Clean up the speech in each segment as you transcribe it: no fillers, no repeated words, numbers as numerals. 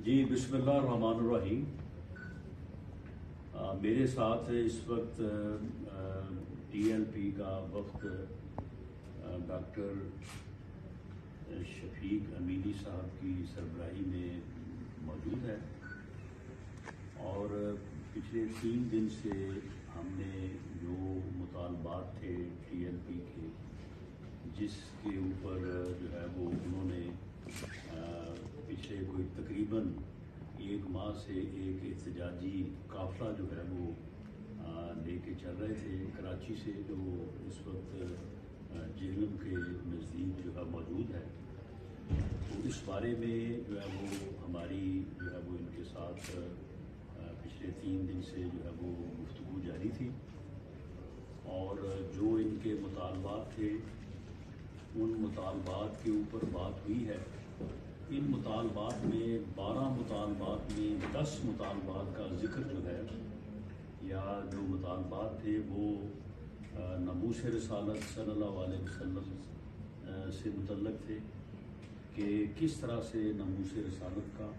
جی بسم اللہ الرحمن الرحیم۔ میرے ساتھ اس وقت ٹی ایل پی کا وفد ڈاکٹر شفیق امینی صاحب کی سربراہی میں موجود ہے، اور پچھلے 3 دن سے ہم نے جو مطالبات تھے ٹی ایل پی کے، جس کے اوپر جو ہے وہ انہوں نے پچھلے کوئی تقریباً 1 ماہ سے ایک احتجاجی قافلہ جو ہے وہ لے کے چل رہے تھے کراچی سے، جو اس وقت جہلم کے نزدیک جو ہے موجود ہے۔ تو اس بارے میں جو ہے وہ ہماری جو ہے وہ ان کے ساتھ پچھلے 3 دن سے جو ہے وہ گفتگو جاری تھی، اور جو ان کے مطالبات تھے ان مطالبات کے اوپر بات ہوئی ہے۔ ان مطالبات میں 12 مطالبات میں 10 مطالبات کا ذکر جو ہے، یا جو مطالبات تھے وہ ناموس رسالت صلی اللہ علیہ وسلم سے متعلق تھے، کہ کس طرح سے ناموس رسالت کا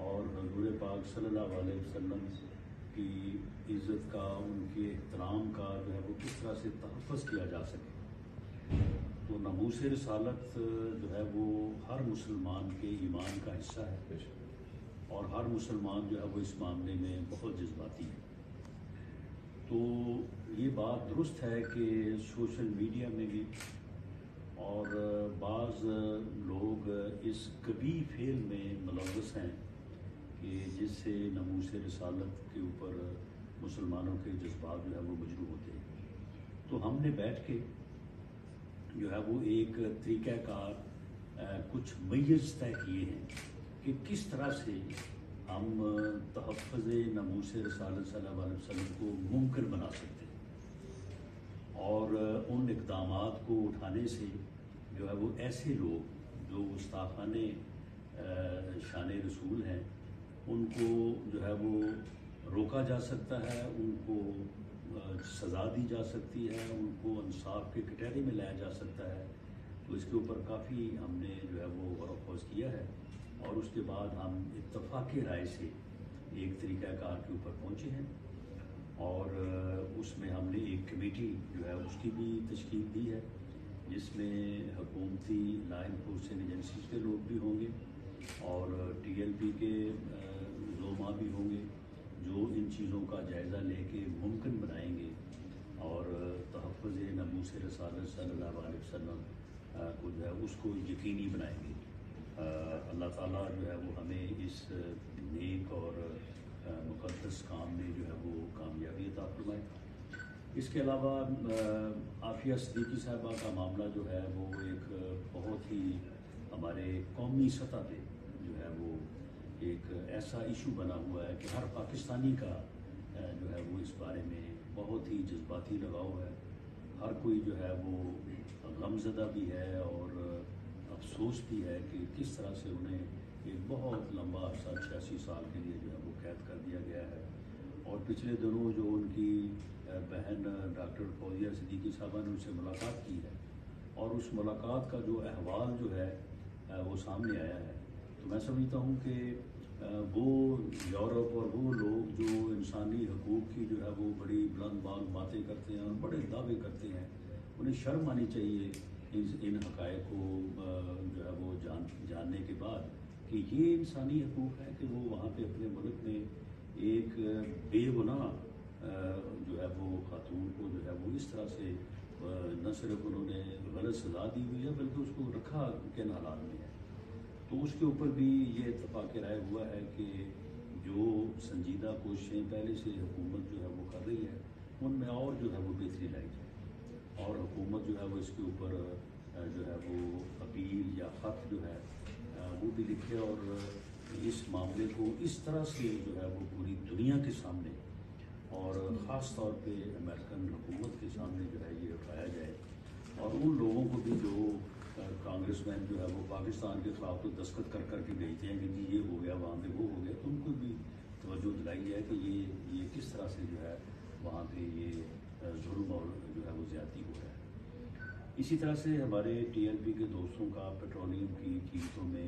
اور حضور پاک صلی اللہ علیہ وسلم کی عزت کا، ان کے احترام کا جو ہے وہ کس طرح سے تحفظ کیا جا سکے۔ تو ناموس رسالت جو ہے وہ ہر مسلمان کے ایمان کا حصہ ہے، اور ہر مسلمان جو ہے وہ اس معاملے میں بہت جذباتی ہے۔ تو یہ بات درست ہے کہ سوشل میڈیا میں بھی اور بعض لوگ اس کبھی فعل میں ملوث ہیں کہ جس سے ناموس رسالت کے اوپر مسلمانوں کے جذبات جو ہے وہ مجروح ہوتے ہیں۔ تو ہم نے بیٹھ کے جو ہے وہ ایک طریقہ کار کچھ میز طے کیے ہیں کہ کس طرح سے ہم تحفظ ناموس رسالت صلی اللہ علیہ وسلم کو ممکن بنا سکتے ہیں، اور ان اقدامات کو اٹھانے سے جو ہے وہ ایسے لوگ جو گستاخانہ شان رسول ہیں ان کو جو ہے وہ روکا جا سکتا ہے، ان کو سزا دی جا سکتی ہے، ان کو انصاف کے کٹہرے میں لایا جا سکتا ہے۔ تو اس کے اوپر کافی ہم نے جو ہے وہ غور و خوض کیا ہے، اور اس کے بعد ہم اتفاق رائے سے ایک طریقہ کار کے اوپر پہنچے ہیں، اور اس میں ہم نے ایک کمیٹی جو ہے اس کی بھی تشکیل دی ہے، جس میں حکومتی لا انفورسنگ ایجنسیز کے لوگ بھی ہوں گے، اور ٹی ایل پی کے زعماء بھی ہوں گے، جو ان چیزوں کا جائزہ لے کے ممکن بنائیں گے، اور تحفظ ناموس رسالت صلی اللہ علیہ وسلم کو جو ہے اس کو یقینی بنائیں گے۔ اللہ تعالیٰ جو ہے وہ ہمیں اس نیک اور مقدس کام میں جو ہے وہ کامیابی عطا فرمائے۔ اس کے علاوہ عافیہ صدیقی صاحبہ کا معاملہ جو ہے وہ ایک بہت ہی ہمارے قومی سطح پہ جو ہے وہ ایک ایسا ایشو بنا ہوا ہے کہ ہر پاکستانی کا جو ہے وہ اس بارے میں بہت ہی جذباتی لگاؤ ہے۔ ہر کوئی جو ہے وہ غمزدہ بھی ہے اور افسوس بھی ہے کہ کس طرح سے انہیں ایک بہت لمبا عرصہ 86 سال کے لیے جو ہے وہ قید کر دیا گیا ہے۔ اور پچھلے دنوں جو ان کی بہن ڈاکٹر فوزیہ صدیقی صاحبہ نے ان سے ملاقات کی ہے، اور اس ملاقات کا جو احوال جو ہے وہ سامنے آیا ہے، تو میں سمجھتا ہوں کہ وہ یورپ اور وہ لوگ جو انسانی حقوق کی جو ہے وہ بڑی بلند باتیں کرتے ہیں اور بڑے دعوے کرتے ہیں، انہیں شرم آنی چاہیے ان حقائق کو جو ہے وہ جاننے کے بعد کہ یہ انسانی حقوق ہے کہ وہ وہاں پہ اپنے ملک میں ایک بے گناہ جو ہے وہ خاتون کو جو ہے وہ اس طرح سے نہ صرف انہوں نے غلط سزا دی ہوئی ہے بلکہ اس کو رکھا کن حالات میں ہے۔ تو اس کے اوپر بھی یہ اتفاق رائے ہوا ہے کہ جو سنجیدہ کوششیں پہلے سے حکومت جو ہے وہ کر رہی ہے ان میں اور جو ہے وہ بہتری لائی جائے، اور حکومت جو ہے وہ اس کے اوپر جو ہے وہ اپیل یا خط جو ہے وہ بھی لکھے، اور اس معاملے کو اس طرح سے جو ہے وہ پوری دنیا کے سامنے اور خاص طور پہ امریکن حکومت کے سامنے جو ہے یہ اٹھایا جائے، اور ان لوگوں کو بھی جو کانگریس مین جو ہے وہ پاکستان کے خلاف تو دستخط کر کر کے بھیجتے ہیں کہ جی یہ ہو گیا وہاں پہ وہ ہو گیا، تو ان کو بھی توجہ دلائی جائے کہ یہ کس طرح سے جو ہے وہاں پہ یہ ظلم اور جو ہے وہ زیادتی ہو رہا ہے۔ اسی طرح سے ہمارے ٹی ایل پی کے دوستوں کا پیٹرولیم کی قیمتوں میں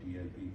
TLP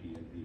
TLP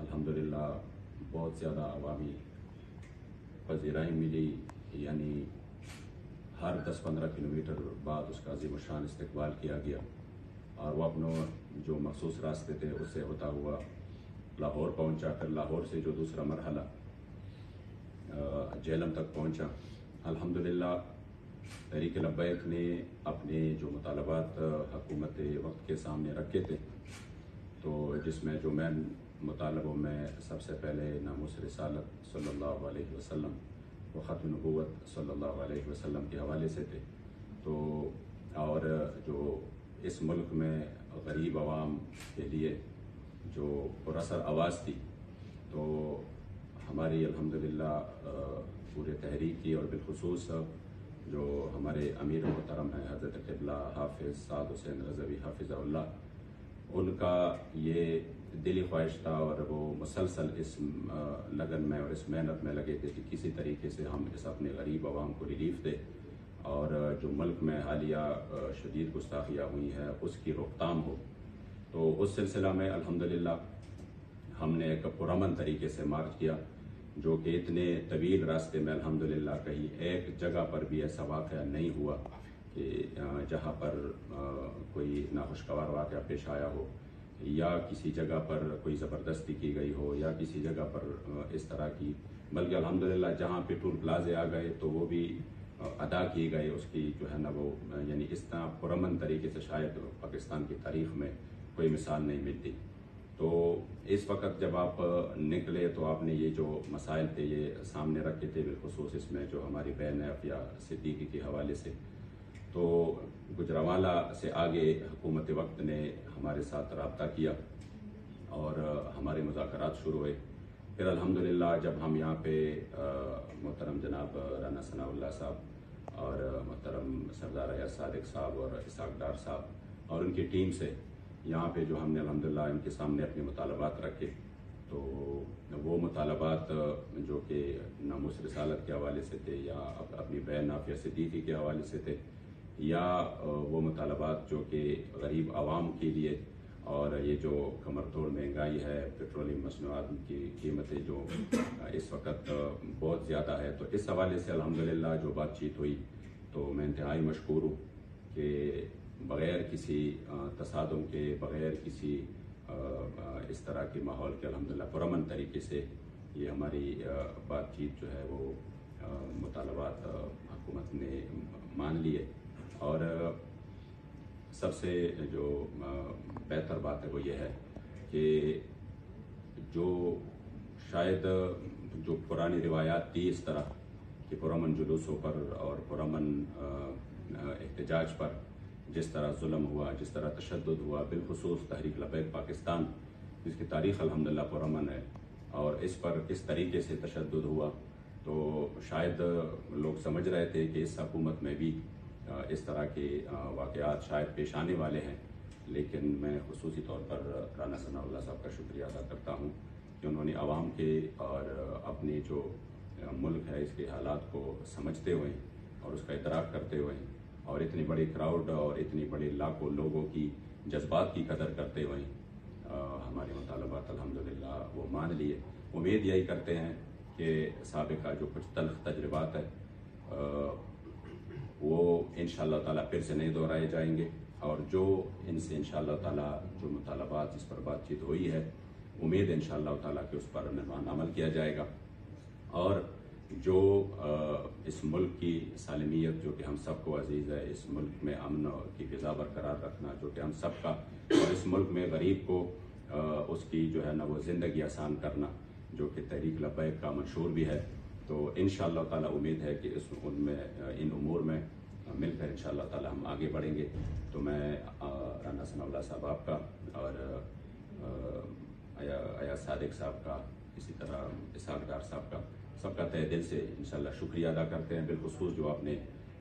الحمدللہ بہت زیادہ عوامی پذیرائی ملی، یعنی ہر 10-15 کلومیٹر بعد اس کا عظیم الشان استقبال کیا گیا، اور وہ اپنے جو مخصوص راستے تھے اس سے ہوتا ہوا لاہور پہنچا، پھر لاہور سے جو دوسرا مرحلہ جہلم تک پہنچا۔ الحمدللہ تحریک لبیک نے اپنے جو مطالبات حکومت وقت کے سامنے رکھے تھے، تو جس میں جو مین مطالبوں میں سب سے پہلے ناموس رسالت صلی اللہ علیہ وسلم و ختم نبوت صلی اللہ علیہ وسلم کے حوالے سے تھے، تو اور جو اس ملک میں غریب عوام کے لیے جو پراثر آواز تھی، تو ہماری الحمدللہ پورے تحریک کی، اور بالخصوص جو ہمارے امیر محترم ہیں حضرت قبلہ حافظ سعد حسین رضوی حافظہ اللہ، ان کا یہ دلی خواہش تھا اور وہ مسلسل اس لگن میں اور اس محنت میں لگے تھے کہ کسی طریقے سے ہم اس اپنے غریب عوام کو ریلیف دیں، اور جو ملک میں حالیہ شدید گستاخیاں ہوئی ہیں اس کی روک تھام ہو۔ تو اس سلسلہ میں الحمدللہ ہم نے ایک پرامن طریقے سے مارچ کیا، جو کہ اتنے طویل راستے میں الحمدللہ کہیں ایک جگہ پر بھی ایسا واقعہ نہیں ہوا کہ جہاں پر کوئی ناخوشگوار واقعہ پیش آیا ہو، یا کسی جگہ پر کوئی زبردستی کی گئی ہو، یا کسی جگہ پر اس طرح کی، بلکہ الحمدللہ جہاں پہ ٹول پلازے آ گئے تو وہ بھی ادا کیے گئے، اس کی جو ہے نا وہ یعنی اس طرح پرامن طریقے سے شاید پاکستان کی تاریخ میں کوئی مثال نہیں ملتی۔ تو اس وقت جب آپ نکلے تو آپ نے یہ جو مسائل تھے یہ سامنے رکھے تھے، بالخصوص اس میں جو ہماری بہن عافیہ صدیقی کے حوالے سے، تو گجرانوالہ سے آگے حکومت وقت نے ہمارے ساتھ رابطہ کیا اور ہمارے مذاکرات شروع ہوئے۔ پھر الحمدللہ جب ہم یہاں پہ محترم جناب رانا ثناء اللہ صاحب اور محترم سردار ایاز صادق صاحب اور اسحاق ڈار صاحب اور ان کی ٹیم سے یہاں پہ جو ہم نے الحمدللہ ان کے سامنے اپنے مطالبات رکھے، تو وہ مطالبات جو کہ ناموس رسالت کے حوالے سے تھے، یا اپنی بہن عافیہ صدیقی کے حوالے سے تھے، یا وہ مطالبات جو کہ غریب عوام کے لیے، اور یہ جو کمر توڑ مہنگائی ہے، پیٹرولیم مصنوعات کی قیمتیں جو اس وقت بہت زیادہ ہے، تو اس حوالے سے الحمدللہ جو بات چیت ہوئی تو میں انتہائی مشکور ہوں کہ بغیر کسی تصادم کے، بغیر کسی اس طرح کے ماحول کے الحمدللہ پرامن طریقے سے یہ ہماری بات چیت جو ہے وہ مطالبات حکومت نے مان لیے۔ اور سب سے جو بہتر بات ہے وہ یہ ہے کہ جو شاید جو پرانی روایات تھی اس طرح کہ پرامن جلوسوں پر اور پرامن احتجاج پر جس طرح ظلم ہوا، جس طرح تشدد ہوا، بالخصوص تحریک لبیک پاکستان جس کی تاریخ الحمدللہ پرامن ہے، اور اس پر کس طریقے سے تشدد ہوا، تو شاید لوگ سمجھ رہے تھے کہ اس حکومت میں بھی اس طرح کے واقعات شاید پیش آنے والے ہیں، لیکن میں خصوصی طور پر رانا ثناء اللہ صاحب کا شکریہ ادا کرتا ہوں کہ انہوں نے عوام کے اور اپنے جو ملک ہے اس کے حالات کو سمجھتے ہوئے اور اس کا ادراک کرتے ہوئے اور اتنی بڑی کراؤڈ اور اتنی بڑی لاکھوں لوگوں کی جذبات کی قدر کرتے ہوئے ہمارے مطالبات الحمدللہ وہ مان لیے۔ امید یہی کرتے ہیں کہ سابقہ جو کچھ تلخ تجربات ہے وہ انشاءاللہ تعالیٰ پھر سے نہیں دہرائے جائیں گے، اور جو ان سے انشاءاللہ تعالیٰ جو مطالبات جس پر بات چیت ہوئی ہے، امید انشاءاللہ تعالیٰ کہ اس پر عمل کیا جائے گا، اور جو اس ملک کی سالمیت جو کہ ہم سب کو عزیز ہے، اس ملک میں امن کی فضا برقرار رکھنا جو کہ ہم سب کا، اور اس ملک میں غریب کو اس کی جو ہے نا وہ زندگی آسان کرنا جو کہ تحریک لبیک کا منشور بھی ہے، تو انشاءاللہ تعالیٰ امید ہے کہ ان امور میں مل کر انشاءاللہ تعالیٰ ہم آگے بڑھیں گے۔ تو میں رانا ثناء اللہ صاحب آپ کا اور ایاز صادق صاحب کا، اسی طرح اسحاق ڈار صاحب کا، سب کا تہ دل سے انشاءاللہ شکریہ ادا کرتے ہیں، بالخصوص جو آپ نے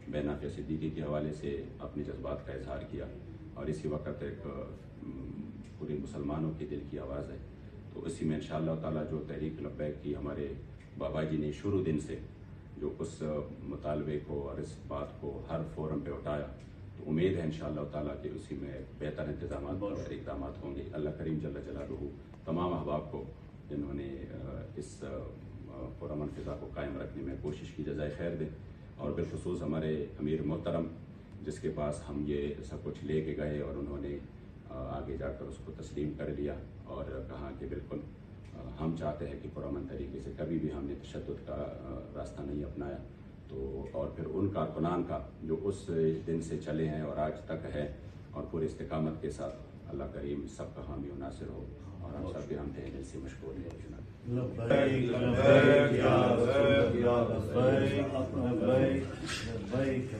بہن عافیہ صدیقی کے حوالے سے اپنے جذبات کا اظہار کیا، اور اسی وقت ایک پورے مسلمانوں کے دل کی آواز ہے، تو اسی میں انشاءاللہ تعالیٰ جو تحریک لبیک کی ہمارے بابا جی نے شروع دن سے جو اس مطالبے کو اور اس بات کو ہر فورم پہ اٹھایا، تو امید ہے انشاءاللہ تعالیٰ کہ اسی میں بہتر انتظامات اور اقدامات ہوں گے۔ اللہ کریم جل جلالہ تمام احباب کو جنہوں نے اس پرامن فضا کو قائم رکھنے میں کوشش کی، جزائے خیر دیں. اور بالخصوص ہمارے امیر محترم جس کے پاس ہم یہ سب کچھ لے کے گئے اور انہوں نے آگے جا کر اس کو تسلیم کر لیا اور کہا کہ بالکل ہم چاہتے ہیں کہ پرامن طریقے سے کبھی بھی ہم نے تشدد کا راستہ نہیں اپنایا. تو اور پھر ان کارکنان کا جو اس دن سے چلے ہیں اور آج تک ہے اور پوری استقامت کے ساتھ، اللہ کریم سب کا حامی و ناصر ہو اور ہم سب کے ہم تہ دل سے مشکور ہیں. لبیک لبیک یا رسول اللہ، لبیک لبیک لبیک.